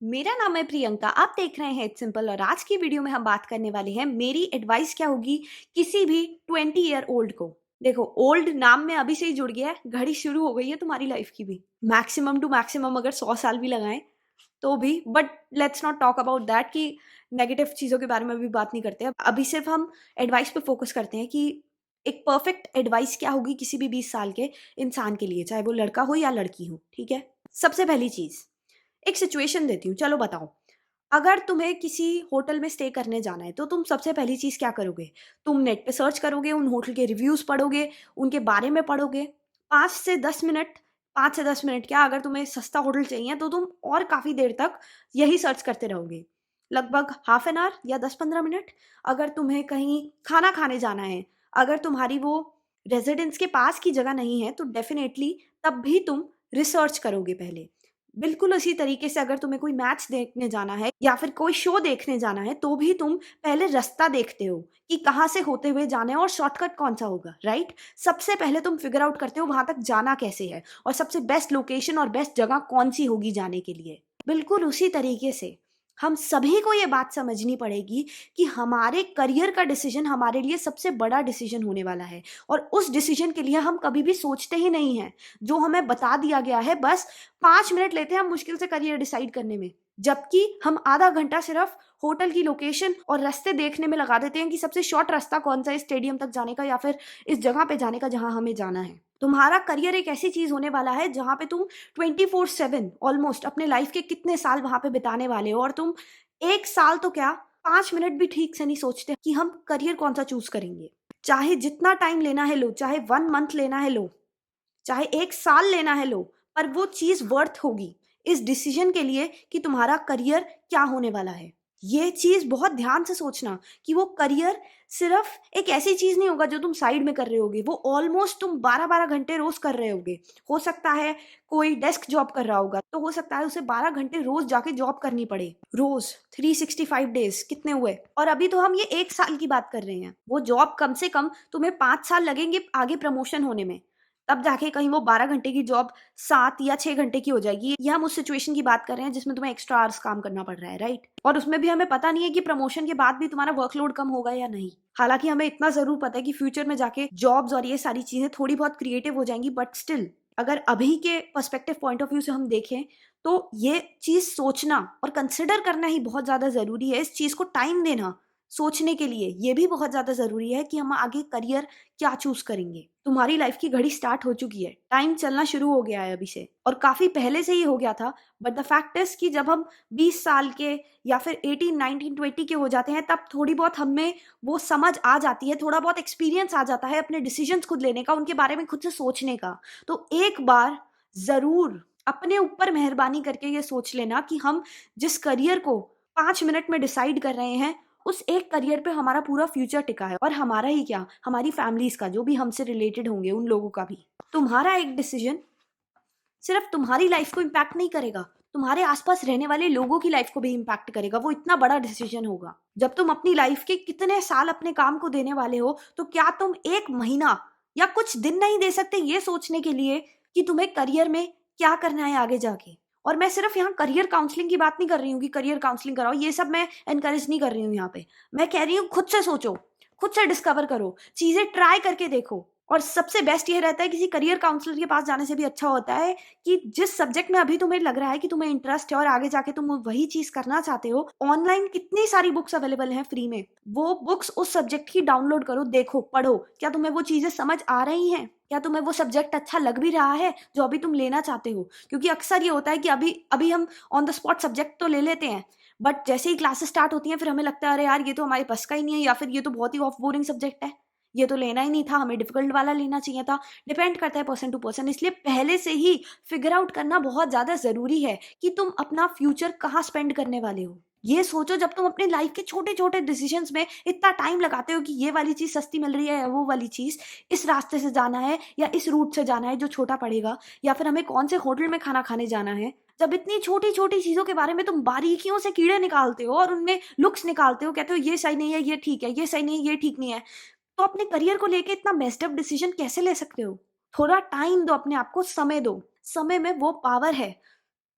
मेरा नाम है प्रियंका। आप देख रहे हैं इट्स सिंपल और आज की वीडियो में हम बात करने वाले हैं मेरी एडवाइस क्या होगी किसी भी 20 ईयर ओल्ड को। देखो, ओल्ड नाम में अभी से ही जुड़ गया है, घड़ी शुरू हो गई है तुम्हारी लाइफ की भी। मैक्सिमम टू मैक्सिमम अगर 100 साल भी लगाएं तो भी, but let's not talk about that कि नेगेटिव चीज़ों के बारे में भी बात नहीं करते। अभी सिर्फ हम एडवाइस पे फोकस करते हैं कि एक परफेक्ट एडवाइस क्या होगी किसी भी 20 साल के इंसान के लिए, चाहे वो लड़का हो या लड़की हो। ठीक है, सबसे पहली चीज़, एक सिचुएशन देती हूँ, चलो बताओ। अगर तुम्हें किसी होटल में स्टे करने जाना है तो तुम सबसे पहली चीज़ क्या करोगे? तुम नेट पे सर्च करोगे, उन होटल के रिव्यूज़ पढ़ोगे, उनके बारे में पढ़ोगे। 5 से 10 मिनट, 5 से 10 मिनट क्या, अगर तुम्हें सस्ता होटल चाहिए तो तुम और काफ़ी देर तक यही सर्च करते रहोगे। लगभग हाफ एन आवर या 10-15 मिनट। अगर तुम्हें कहीं खाना खाने जाना है, अगर तुम्हारी वो रेज़िडेंस के पास की जगह नहीं है तो डेफ़िनेटली तब भी तुम रिसर्च करोगे पहले। बिल्कुल उसी तरीके से अगर तुम्हें कोई मैच देखने जाना है या फिर कोई शो देखने जाना है तो भी तुम पहले रास्ता देखते हो कि कहाँ से होते हुए जाना है और शॉर्टकट कौन-सा होगा, राइट? सबसे पहले तुम फिगर आउट करते हो वहाँ तक जाना कैसे है और सबसे बेस्ट लोकेशन और बेस्ट जगह कौन-सी होगी जाने के लिए। बिल्कुल उसी तरीके से हम सभी को ये बात समझनी पड़ेगी कि हमारे करियर का डिसीजन हमारे लिए सबसे बड़ा डिसीजन होने वाला है और उस डिसीजन के लिए हम कभी भी सोचते ही नहीं हैं। जो हमें बता दिया गया है, बस 5 मिनट लेते हैं हम मुश्किल से करियर डिसाइड करने में। जबकि हम आधा घंटा सिर्फ होटल की लोकेशन और रास्ते देखने में लगा देते हैं कि सबसे शॉर्ट रास्ता कौन-सा है स्टेडियम तक जाने का या फिर इस जगह पे जाने का जहाँ हमें जाना है। तुम्हारा करियर एक ऐसी चीज़ होने वाला है जहाँ पे तुम 24/7 ऑलमोस्ट अपने लाइफ के कितने साल वहाँ पे बिताने वाले हो और तुम 1 साल तो क्या, 5 मिनट भी ठीक से नहीं सोचते कि हम करियर कौन-सा चूज़ करेंगे। चाहे जितना टाइम लेना है लो, चाहे 1 मंथ लेना है लो, चाहे 1 साल लेना है लो, पर वो चीज़ वर्थ होगी इस डिसीज़न के लिए कि तुम्हारा करियर क्या होने वाला है। ये चीज़ बहुत ध्यान से सोचना कि वो करियर सिर्फ़ एक ऐसी चीज़ नहीं होगा जो तुम साइड में कर रहे होगे, वो ऑलमोस्ट तुम 12-12 घंटे रोज़ कर रहे होगे। हो सकता है कोई डेस्क जॉब कर रहा होगा, तो हो सकता है उसे 12 घंटे रोज़ जाके जॉब करनी पड़े। रोज़ 365 डेज़ कितने हुए? और अभी तो हम ये 1 साल की बात कर रहे हैं। वो जॉब कम से कम तुम्हें 5 साल लगेंगे आगे प्रमोशन होने में। तब जाके कहीं वो 12 घंटे की जॉब 7 या 6 घंटे की हो जाएगी। ये हम उस सिचुएशन की बात कर रहे हैं जिसमें तुम्हें एक्स्ट्रा आवर्स काम करना पड़ रहा है, राइट? और उसमें भी हमें पता नहीं है कि प्रमोशन के बाद भी तुम्हारा वर्कलोड कम होगा या नहीं। हालाँकि हमें इतना ज़रूर पता है कि फ्यूचर में जाके जॉब्स और ये सारी चीज़ें थोड़ी बहुत क्रिएटिव हो जाएँगी, बट स्टिल अगर अभी के पर्सपेक्टिव पॉइंट ऑफ व्यू से हम देखें, तो ये चीज़ सोचना और कंसिडर करना ही बहुत ज़्यादा ज़रूरी है। इस चीज़ को टाइम देना सोचने के लिए, ये भी बहुत ज़्यादा ज़रूरी है कि हम आगे करियर क्या चूज़ करेंगे। तुम्हारी लाइफ़ की घड़ी स्टार्ट हो चुकी है, टाइम चलना शुरू हो गया है अभी से और काफ़ी पहले से ही हो गया था। बट द फैक्ट इज़ कि जब हम 20 साल के या फिर 18, 19, 20 के हो जाते हैं, तब थोड़ी बहुत हमें वो समझ आ जाती है, थोड़ा बहुत एक्सपीरियंस आ जाता है अपने डिसीज़न्स खुद लेने का, उनके बारे में खुद से सोचने का। तो एक बार ज़रूर अपने ऊपर मेहरबानी करके ये सोच लेना कि हम जिस करियर को 5 मिनट में डिसाइड कर रहे हैं, उस एक करियर पे हमारा पूरा फ्यूचर टिका है और हमारा ही क्या, हमारी फैमिलीज़ का, जो भी हमसे रिलेटेड होंगे उन लोगों का भी। तुम्हारा एक डिसीजन सिर्फ तुम्हारी लाइफ को इम्पैक्ट नहीं करेगा, तुम्हारे आसपास रहने वाले लोगों की लाइफ को भी इम्पैक्ट करेगा। वो इतना बड़ा डिसीजन होगा। जब तुम अपनी लाइफ के कितने साल अपने काम को देने वाले हो, तो क्या तुम 1 महीना या कुछ दिन नहीं दे सकते ये सोचने के लिए कि तुम्हें करियर में क्या करना है आगे जाके? और मैं सिर्फ यहाँ करियर काउंसलिंग की बात नहीं कर रही हूँ कि करियर काउंसलिंग कराओ, ये सब मैं एनकरेज नहीं कर रही हूँ यहाँ पे। मैं कह रही हूँ खुद से सोचो, खुद से डिस्कवर करो, चीज़ें ट्राई करके देखो। और सबसे बेस्ट ये रहता है किसी करियर काउंसलर के पास जाने से भी अच्छा होता है कि जिस सब्जेक्ट में अभी तुम्हें लग रहा है कि तुम्हें इंटरेस्ट है और आगे जाके तुम वही चीज़ करना चाहते हो, ऑनलाइन कितनी सारी बुक्स अवेलेबल हैं फ्री में। वो बुक्स उस सब्जेक्ट की डाउनलोड करो, देखो, पढ़ो। क्या तुम्हें वो चीज़ें समझ आ रही हैं? क्या तुम्हें वो सब्जेक्ट अच्छा लग भी रहा है, जो अभी तुम लेना चाहते हो? क्योंकि अक्सर ये होता है कि अभी अभी हम ऑन द स्पॉट सब्जेक्ट तो ले लेते हैं, बट जैसे ही क्लासेस स्टार्ट होती हैं, फिर हमें लगता है, अरे यार, ये तो हमारे बस का ही नहीं है या फिर ये तो बहुत ही ऑफ बोरिंग सब्जेक्ट है। ये तो लेना ही नहीं था, हमें डिफ़िकल्ट वाला लेना चाहिए था। डिपेंड करता है पर्सन टू पर्सन, इसलिए पहले से ही फिगर आउट करना बहुत ज़्यादा ज़रूरी है कि तुम अपना फ्यूचर कहाँ स्पेंड करने वाले हो। ये सोचो, जब तुम अपनी लाइफ़ के छोटे-छोटे डिसीज़न्स में इतना टाइम लगाते हो कि ये वाली चीज़ सस्ती मिल रही है या वो वाली चीज़, इस रास्ते से जाना है या इस रूट से जाना है जो छोटा पड़ेगा, या फिर हमें कौन से होटल में खाना खाने जाना है। जब इतनी छोटी-छोटी चीज़ों के बारे में तुम बारीकियों से कीड़े निकालते हो और उनमें लुक्स निकालते हो, कहते हो ये सही नहीं है, ये ठीक है, ये सही नहीं है, ये ठीक नहीं है। तो अपने करियर को लेके इतना मेस्ड अप डिसीजन कैसे ले सकते हो? थोड़ा टाइम दो अपने आप को, समय दो। समय में वो पावर है।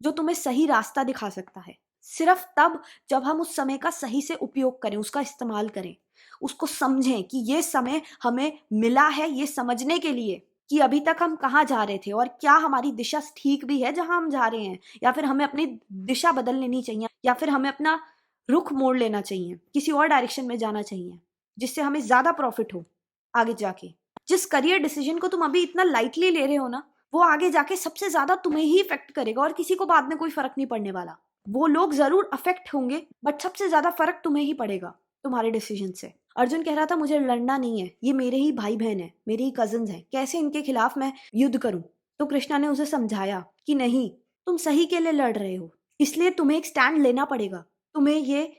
जो तुम्हें सही रास्ता दिखा सकता है। सिर्फ तब जब हम उस समय का सही से उपयोग करें, उसका इस्तेमाल करें, उसको समझें कि ये समय हमें मिला है ये समझने के लिए कि अभी तक हम कहाँ जा रहे थे और क्या हमारी दिशा ठीक भी है जहां हम जा रहे हैं, या फिर हमें अपनी दिशा बदल लेनी चाहिए, या फिर हमें अपना रुख मोड़ लेना चाहिए, किसी और डायरेक्शन में जाना चाहिए जिससे हमें ज्यादा प्रॉफिट हो आगे जाके। जिस करियर डिसीजन को तुम अभी इतना लाइटली ले रहे हो ना, वो आगे जाके सबसे ज्यादा तुम्हें ही इफेक्ट करेगा और किसी को बाद में कोई फर्क नहीं पड़ने वाला। वो लोग जरूर अफेक्ट होंगे बट सबसे ज्यादा फर्क तुम्हें ही पड़ेगा तुम्हारे डिसीजन से। अर्जुन कह रहा था मुझे लड़ना नहीं है, ये मेरे ही भाई बहन है, मेरे ही कजिन्स हैं, कैसे इनके खिलाफ मैं युद्ध करूं। तो कृष्णा ने उसे समझाया कि नहीं, तुम सही के लिए लड़ रहे हो, इसलिए तुम्हें एक स्टैंड लेना पड़ेगा, तुम्हें ये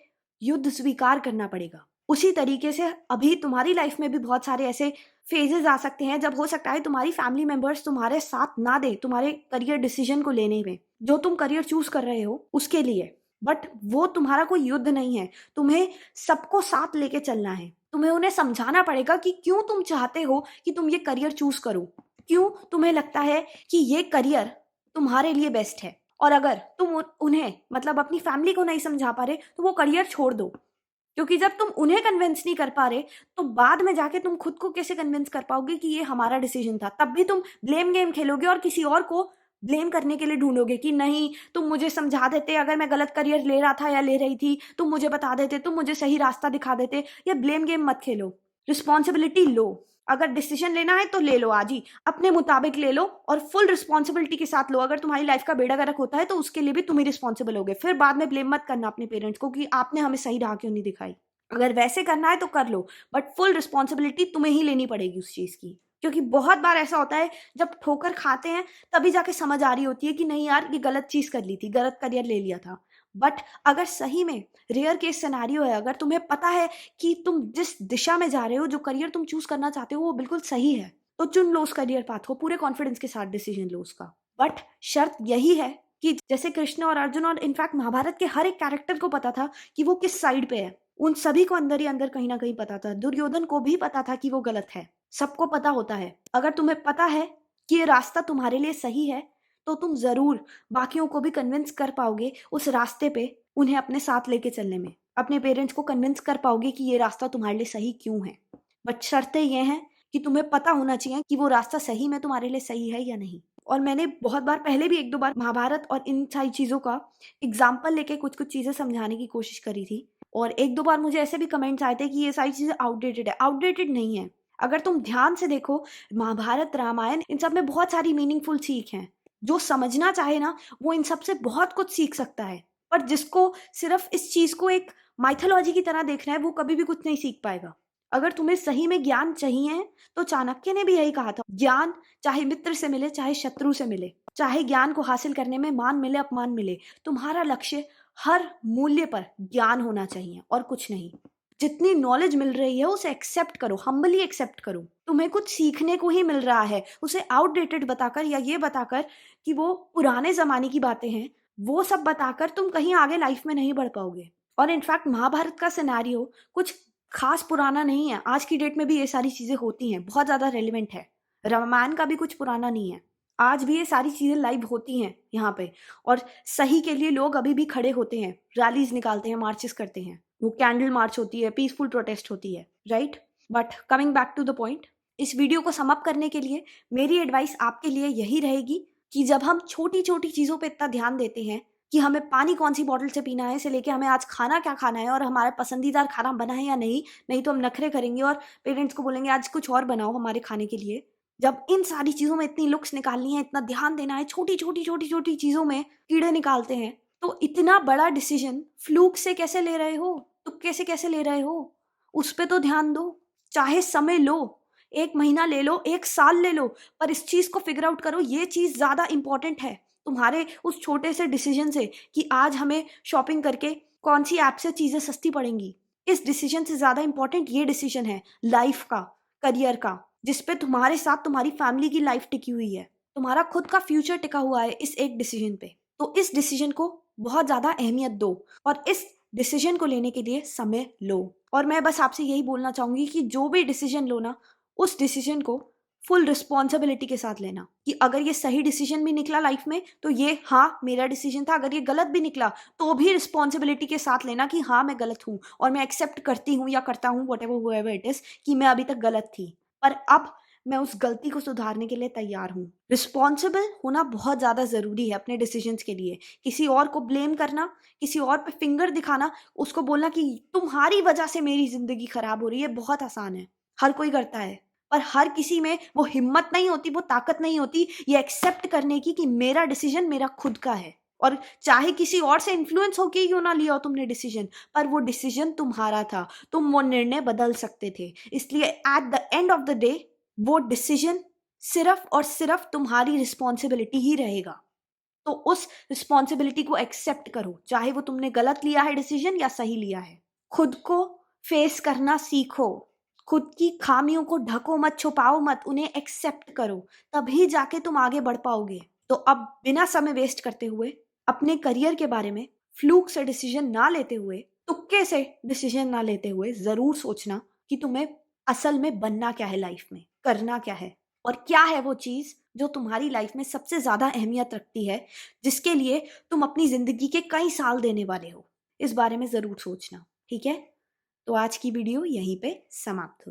युद्ध स्वीकार करना पड़ेगा। उसी तरीके से अभी तुम्हारी लाइफ में भी बहुत सारे ऐसे फेजेस आ सकते हैं जब हो सकता है तुम्हारी फैमिली मेंबर्स तुम्हारे साथ ना दे तुम्हारे करियर डिसीजन को लेने में, जो तुम करियर चूज कर रहे हो उसके लिए। बट वो तुम्हारा कोई युद्ध नहीं है, तुम्हें सबको साथ लेके चलना है। तुम्हें उन्हें समझाना पड़ेगा कि क्यों तुम चाहते हो कि तुम ये करियर चूज करो, क्यों तुम्हें लगता है कि ये करियर तुम्हारे लिए बेस्ट है। और अगर तुम उन्हें मतलब अपनी फैमिली को नहीं समझा पा रहे तो वो करियर छोड़ दो, क्योंकि जब तुम उन्हें कन्विंस नहीं कर पा रहे तो बाद में जाके तुम खुद को कैसे कन्विंस कर पाओगे कि ये हमारा डिसीजन था। तब भी तुम ब्लेम गेम खेलोगे और किसी और को ब्लेम करने के लिए ढूंढोगे कि नहीं तुम मुझे समझा देते, अगर मैं गलत करियर ले रहा था या ले रही थी तुम मुझे बता देते, तुम मुझे सही रास्ता दिखा देते। ये ब्लेम गेम मत खेलो, रिस्पॉन्सिबिलिटी लो। अगर डिसीजन लेना है तो ले लो आज ही, अपने मुताबिक ले लो और फुल रिस्पॉन्सिबिलिटी के साथ लो। अगर तुम्हारी लाइफ का बेड़ा गर्क होता है तो उसके लिए भी तुम ही रिस्पॉन्सिबल होगे। फिर बाद में ब्लेम मत करना अपने पेरेंट्स को कि आपने हमें सही राह क्यों नहीं दिखाई। अगर वैसे करना है तो कर लो, बट फुल रिस्पॉन्सिबिलिटी तुम्हें ही लेनी पड़ेगी उस चीज की। क्योंकि बहुत बार ऐसा होता है जब ठोकर खाते हैं तभी जाके समझ आ रही होती है कि नहीं यार ये गलत चीज कर ली थी, गलत करियर ले लिया था। बट अगर सही में रेयर केस सिनेरियो है, अगर तुम्हें पता है कि तुम जिस दिशा में जा रहे हो, जो करियर तुम चूज करना चाहते हो वो बिल्कुल सही है, तो चुन लो उस करियर पाथ को, पूरे कॉन्फिडेंस के साथ डिसीजन लो उसका। बट शर्त यही है कि जैसे कृष्ण और अर्जुन और इनफैक्ट महाभारत के हर एक कैरेक्टर को पता था कि वो किस साइड पे है, उन सभी को अंदर ही अंदर कहीं ना कहीं पता था। दुर्योधन को भी पता था कि वो गलत है, सबको पता होता है। अगर तुम्हें पता है कि ये रास्ता तुम्हारे लिए सही है तो तुम जरूर बाकियों को भी कन्विंस कर पाओगे उस रास्ते पे उन्हें अपने साथ लेके चलने में, अपने पेरेंट्स को कन्विंस कर पाओगे कि ये रास्ता तुम्हारे लिए सही क्यों है। बट शर्तें ये हैं कि तुम्हें पता होना चाहिए कि वो रास्ता सही में तुम्हारे लिए सही है या नहीं। और मैंने बहुत बार पहले भी एक दो बार महाभारत और इन सारी चीजों का एग्जाम्पल लेके कुछ कुछ चीजें समझाने की कोशिश करी थी, और एक दो बार मुझे ऐसे भी कमेंट्स आए थे कि ये सारी चीजें आउटडेटेड है। आउटडेटेड नहीं है, अगर तुम ध्यान से देखो महाभारत रामायण इन सब में बहुत सारी मीनिंगफुल सीख हैं। जो समझना चाहे ना वो इन सब से बहुत कुछ सीख सकता है, पर जिसको सिर्फ इस चीज को एक माइथोलॉजी की तरह देखना है वो कभी भी कुछ नहीं सीख पाएगा। अगर तुम्हें सही में ज्ञान चाहिए तो चाणक्य ने भी यही कहा था, ज्ञान चाहे मित्र से मिले चाहे शत्रु से मिले, चाहे ज्ञान को हासिल करने में मान मिले अपमान मिले, तुम्हारा लक्ष्य हर मूल्य पर ज्ञान होना चाहिए और कुछ नहीं। जितनी नॉलेज मिल रही है उसे एक्सेप्ट करो, हम्बली एक्सेप्ट करो। तुम्हें कुछ सीखने को ही मिल रहा है, उसे आउटडेटेड बताकर या ये बताकर कि वो पुराने जमाने की बातें हैं, वो सब बताकर तुम कहीं आगे लाइफ में नहीं बढ़ पाओगे। और इनफैक्ट महाभारत का सिनेरियो कुछ खास पुराना नहीं है, आज की डेट में भी ये सारी चीजें होती हैं, बहुत ज्यादा रेलिवेंट है। रामायण का भी कुछ पुराना नहीं है, आज भी ये सारी चीजें लाइव होती हैं यहाँ पे। और सही के लिए लोग अभी भी खड़े होते हैं, रैलीज निकालते हैं, मार्चेस करते हैं, वो कैंडल मार्च होती है, पीसफुल प्रोटेस्ट होती है, right. But coming back to the point, इस वीडियो को सम अप करने के लिए मेरी एडवाइस आपके लिए यही रहेगी कि जब हम छोटी छोटी चीजों पे इतना ध्यान देते हैं कि हमें पानी कौन सी बॉटल से पीना है से लेके हमें आज खाना क्या खाना है और हमारा पसंदीदा खाना बना है या नहीं, नहीं तो हम नखरे करेंगे और पेरेंट्स को बोलेंगे आज कुछ और बनाओ हमारे खाने के लिए। जब इन सारी चीजों में इतनी लुक्स निकालनी है, इतना ध्यान देना है, छोटी छोटी छोटी छोटी चीजों में कीड़े निकालते हैं, तो इतना बड़ा डिसीजन फ्लूक से कैसे ले रहे हो, तुक्के से कैसे ले रहे हो, उस पे तो ध्यान दो। चाहे समय लो, 1 महीना ले लो, 1 साल ले लो, पर इस चीज को फिगर आउट करो, ये चीज ज्यादा इंपॉर्टेंट है तुम्हारे उस छोटे से डिसीजन से कि आज हमें शॉपिंग करके कौन सी ऐप से चीजें सस्ती पड़ेंगी। इस डिसीजन से ज्यादा इंपॉर्टेंट ये डिसीजन है लाइफ का, करियर का, जिसपे तुम्हारे साथ तुम्हारी फैमिली की लाइफ टिकी हुई है, तुम्हारा खुद का फ्यूचर टिका हुआ है इस एक डिसीजन पे। तो इस डिसीजन को बहुत ज्यादा अहमियत दो और इस डिसीजन को लेने के लिए समय लो। और मैं बस आपसे यही बोलना चाहूंगी कि जो भी डिसीजन लो ना, उस डिसीजन को फुल रिस्पॉन्सिबिलिटी के साथ लेना कि अगर ये सही डिसीजन भी निकला लाइफ में तो ये हाँ मेरा डिसीजन था, अगर ये गलत भी निकला तो भी रिस्पॉन्सिबिलिटी के साथ लेना कि हाँ मैं गलत हूँ और मैं एक्सेप्ट करती हूँ या करता हूँ वट एवर इट इज कि मैं अभी तक गलत थी, पर अब मैं उस गलती को सुधारने के लिए तैयार हूँ। रिस्पॉन्सिबल होना बहुत ज़्यादा ज़रूरी है अपने डिसीजंस के लिए। किसी और को ब्लेम करना, किसी और पे फिंगर दिखाना, उसको बोलना कि तुम्हारी वजह से मेरी ज़िंदगी खराब हो रही है, बहुत आसान है, हर कोई करता है। पर हर किसी में वो हिम्मत नहीं होती, वो ताकत नहीं होती ये एक्सेप्ट करने की कि मेरा डिसीजन मेरा खुद का है, और चाहे किसी और से इन्फ्लुएंस होके ही क्यों ना लिया हो तुमने डिसीजन, पर वो डिसीजन तुम्हारा था, तुम वो निर्णय बदल सकते थे। इसलिए at the end of the day वो डिसीजन सिर्फ और सिर्फ तुम्हारी रिस्पॉन्सिबिलिटी ही रहेगा। तो उस रिस्पॉन्सिबिलिटी को एक्सेप्ट करो, चाहे वो तुमने गलत लिया है डिसीजन या सही लिया है। खुद को फेस करना सीखो, खुद की खामियों को ढको मत, छुपाओ मत, उन्हें एक्सेप्ट करो, तभी जाके तुम आगे बढ़ पाओगे। तो अब बिना समय वेस्ट करते हुए अपने करियर के बारे में फ्लूक से डिसीजन ना लेते हुए, तुक्के से डिसीजन ना लेते हुए जरूर सोचना कि तुम्हें असल में बनना क्या है, लाइफ में करना क्या है, और क्या है वो चीज जो तुम्हारी लाइफ में सबसे ज्यादा अहमियत रखती है, जिसके लिए तुम अपनी जिंदगी के कई साल देने वाले हो। इस बारे में जरूर सोचना, ठीक है? तो आज की वीडियो यहीं पे समाप्त हो